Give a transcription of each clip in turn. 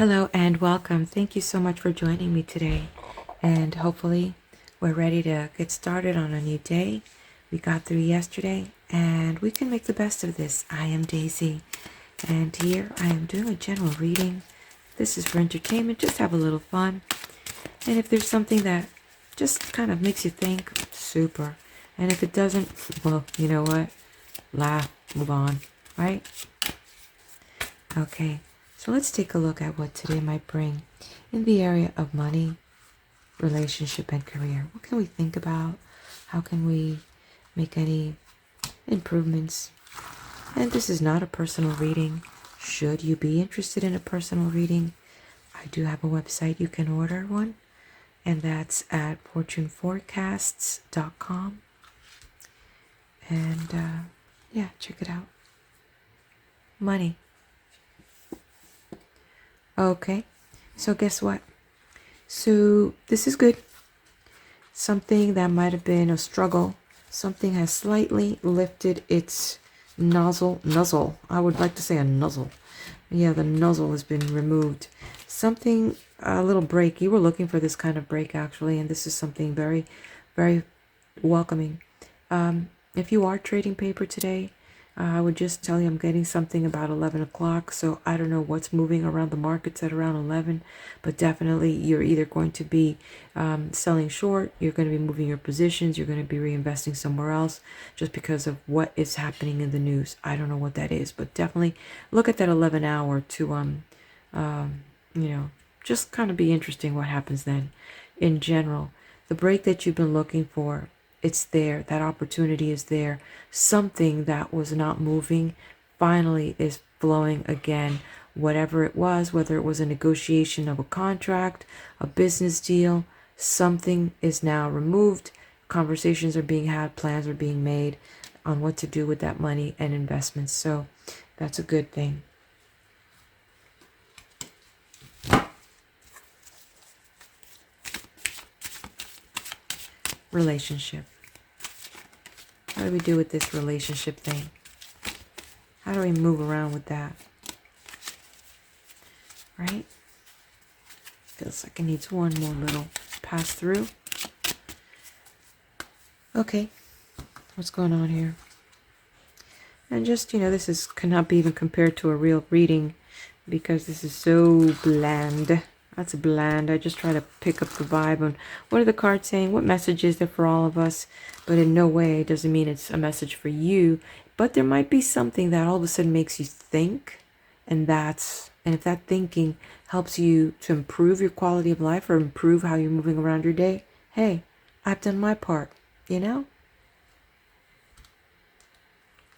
Hello and welcome. Thank you so much for joining me today. And hopefully we're ready to get started on a new day. We got through yesterday and we can make the best of this. I am Daisy and here I am doing a general reading. This is for entertainment, just have a little fun. And if there's something that just kind of makes you think, super. And if it doesn't, well, you know what? Laugh, move on, right? Okay. So let's take a look at what today might bring in the area of money, relationship, and career. What can we think about? How can we make any improvements? And this is not a personal reading. Should you be interested in a personal reading, I do have a website. You can order one, and that's at fortuneforecasts.com. And yeah, check it out. Money. Okay, so guess what? So this is good. Something that might have been a struggle. Something has slightly lifted its nuzzle. I would like to say a nuzzle. Yeah, the nuzzle has been removed. Something, a little break. You were looking for this kind of break actually, and this is something very, very welcoming. If you are trading paper today, I would just tell you I'm getting something about 11 o'clock. So I don't know what's moving around the markets at around 11. But definitely you're either going to be selling short. You're going to be moving your positions. You're going to be reinvesting somewhere else just because of what is happening in the news. I don't know what that is. But definitely look at that 11 hour to, just kind of be interesting what happens then. In general, the break that you've been looking for, it's there. That opportunity is there. Something that was not moving finally is flowing again. Whatever it was, whether it was a negotiation of a contract, a business deal, something is now removed. Conversations are being had, plans are being made on what to do with that money and investments. So that's a good thing. Relationship. How do we do with this relationship thing? How do we move around with that? Right? Feels like it needs one more little pass through. Okay. What's going on here? And just, this cannot be even compared to a real reading because this is so bland. That's bland. I just try to pick up the vibe on what are the cards saying? What message is there for all of us? But in no way does it mean it's a message for you. But there might be something that all of a sudden makes you think. And if that thinking helps you to improve your quality of life or improve how you're moving around your day, hey, I've done my part,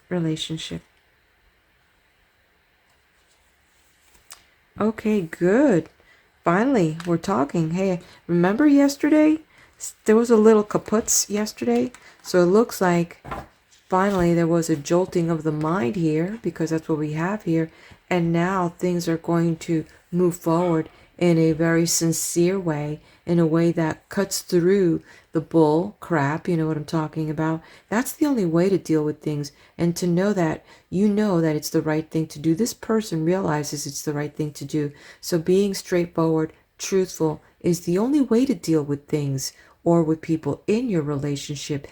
Relationship. Okay, good. Finally, we're talking. Hey, remember yesterday? There was a little kaputz yesterday. So it looks like finally there was a jolting of the mind here because that's what we have here. And now things are going to move forward in a very sincere way, in a way that cuts through the bull crap. You know what I'm talking about? That's the only way to deal with things. And to know that it's the right thing to do. This person realizes it's the right thing to do. So being straightforward, truthful is the only way to deal with things or with people in your relationship.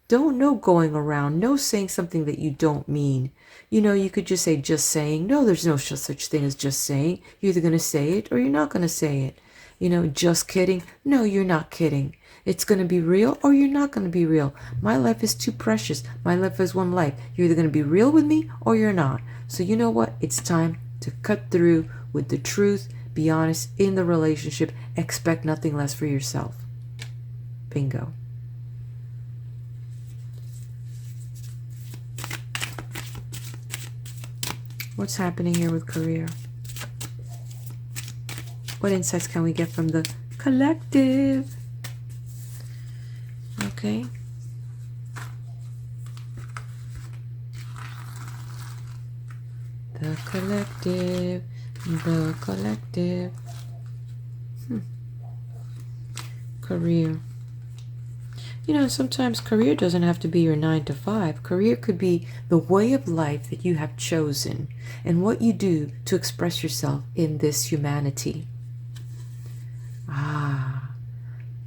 Don't know going around, no saying something that you don't mean. You could just say just saying. No, there's no such thing as just saying. You're either going to say it or you're not going to say it. Just kidding. No, you're not kidding. It's going to be real or you're not going to be real. My life is too precious. My life is one life. You're either going to be real with me or you're not. So you know what? It's time to cut through with the truth. Be honest in the relationship. Expect nothing less for yourself. Bingo. What's happening here with career? What insights can we get from the collective? Okay. The collective. The collective. Career. You know, sometimes career doesn't have to be your 9 to 5. Career could be the way of life that you have chosen and what you do to express yourself in this humanity. Ah,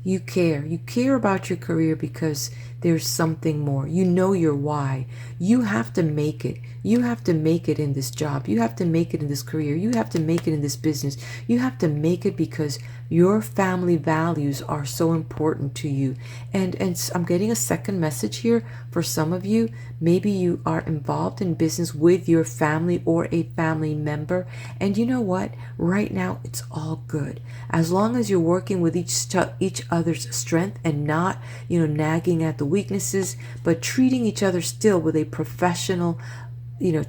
you care. You care about your career because there's something more. You know your why. You have to make it. You have to make it in this job. You have to make it in this career. You have to make it in this business. You have to make it because your family values are so important to you. And I'm getting a second message here for some of you. Maybe you are involved in business with your family or a family member. And you know what? Right now, it's all good. As long as you're working with each other's strength and not, nagging at the weaknesses, but treating each other still with a professional,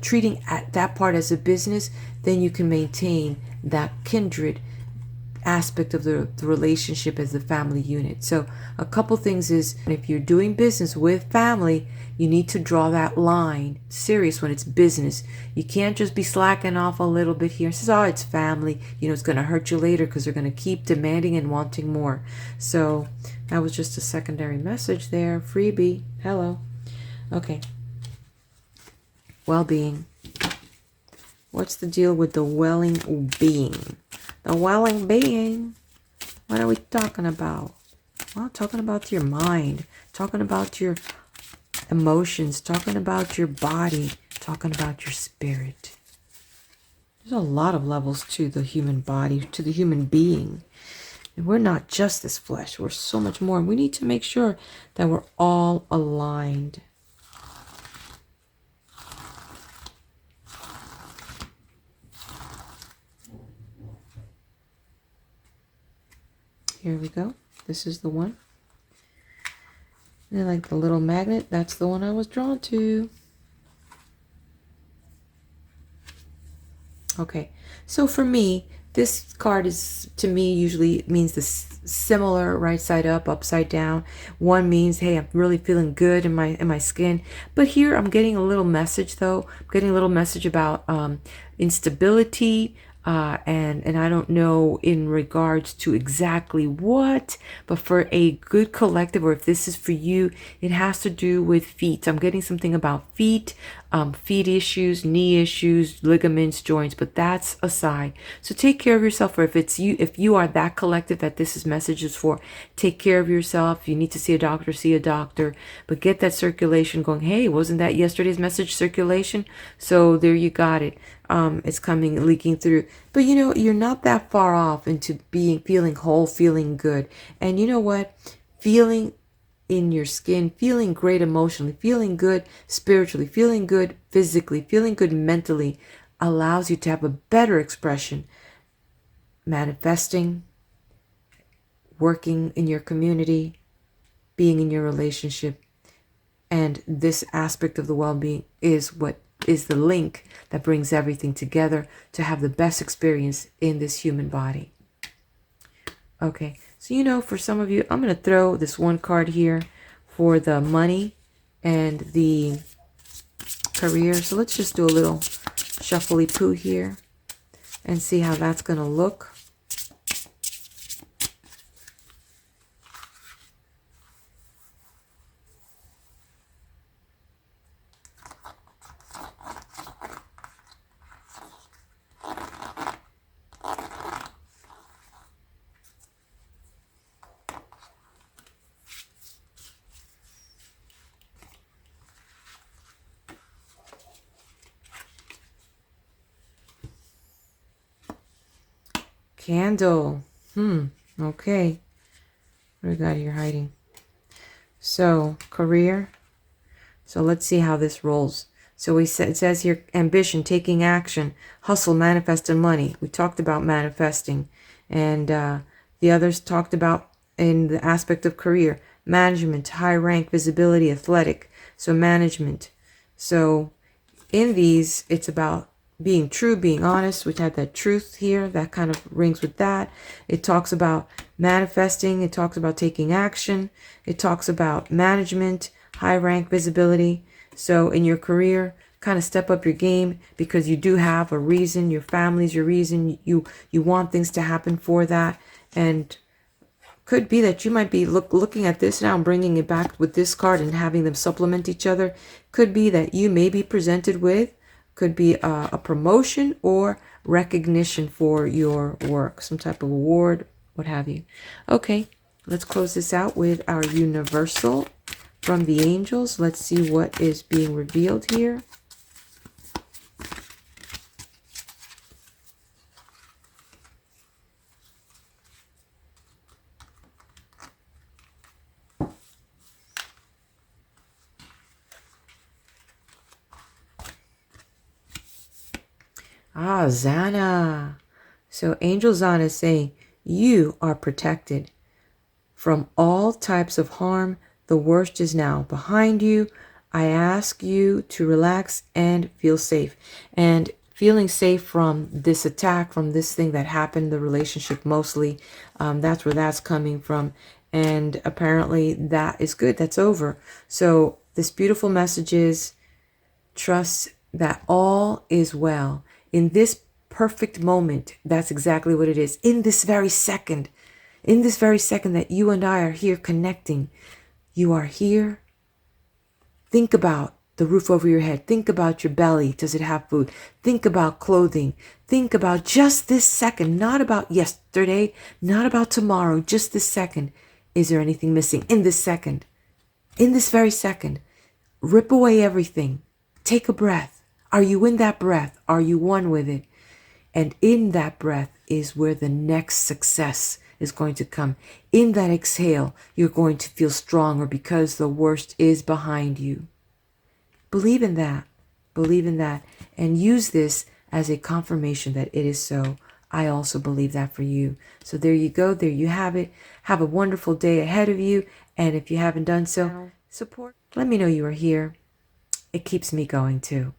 treating at that part as a business, then you can maintain that kindred aspect of the relationship as the family unit. So a couple things is, if you're doing business with family, you need to draw that line serious when it's business. You can't just be slacking off a little bit here and says, oh, it's family, it's going to hurt you later because they're going to keep demanding and wanting more. So that was just a secondary message there. Freebie. Hello. Okay. Well-being. What's the deal with the welling being? The welling being. What are we talking about? Well, talking about your mind, talking about your emotions, talking about your body, talking about your spirit. There's a lot of levels to the human body, to the human being. And we're not just this flesh. We're so much more. And we need to make sure that we're all aligned. Here we go. This is the one. And like the little magnet, that's the one I was drawn to. Okay, so for me, this card is, to me, usually means the similar, right side up, upside down. One means, hey, I'm really feeling good in my skin. But here I'm getting a little message though. I'm getting a little message about instability. And I don't know in regards to exactly what, but for a good collective, or if this is for you, it has to do with feet. I'm getting something about feet, feet issues, knee issues, ligaments, joints, but that's aside. So take care of yourself, or if you are that collective that this message is for, take care of yourself. If you need to see a doctor, but get that circulation going. Hey, wasn't that yesterday's message, circulation? So there you got it. It's coming, leaking through. But you're not that far off into feeling whole, feeling good. And you know what? Feeling in your skin, feeling great emotionally, feeling good spiritually, feeling good physically, feeling good mentally allows you to have a better expression. Manifesting, working in your community, being in your relationship. And this aspect of the well-being is what is the link that brings everything together to have the best experience in this human body. Okay, so for some of you, I'm going to throw this one card here for the money and the career. So let's just do a little shuffly poo here and see how that's going to look. Candle. Okay. What do we got here hiding? So, career. So let's see how this rolls. So it says here, ambition, taking action, hustle, manifest, and money. We talked about manifesting. And the others talked about in the aspect of career, management, high rank, visibility, athletic. So management. So in these, it's about being true, being honest. We had that truth here. That kind of rings with that. It talks about manifesting. It talks about taking action. It talks about management, high rank, visibility. So in your career, kind of step up your game because you do have a reason. Your family's your reason. You want things to happen for that. And Could be that you might be looking at this now and bringing it back with this card and having them supplement each other. Could be that you may be presented with, could be a promotion or recognition for your work, some type of award, what have you. Okay, let's close this out with our universal from the angels. Let's see what is being revealed here. Ah, Zana. So Angel Zana is saying, you are protected from all types of harm. The worst is now behind you. I ask you to relax and feel safe. And feeling safe from this attack, from this thing that happened, the relationship mostly, that's where that's coming from. And apparently that is good. That's over. So this beautiful message is, trust that all is well. In this perfect moment, that's exactly what it is. In this very second that you and I are here connecting, you are here. Think about the roof over your head. Think about your belly. Does it have food? Think about clothing. Think about just this second, not about yesterday, not about tomorrow, just this second. Is there anything missing in this second? In this very second, rip away everything. Take a breath. Are you in that breath? Are you one with it? And in that breath is where the next success is going to come. In that exhale, you're going to feel stronger because the worst is behind you. Believe in that. Believe in that. And use this as a confirmation that it is so. I also believe that for you. So there you go. There you have it. Have a wonderful day ahead of you. And if you haven't done so, support. Let me know you are here. It keeps me going too.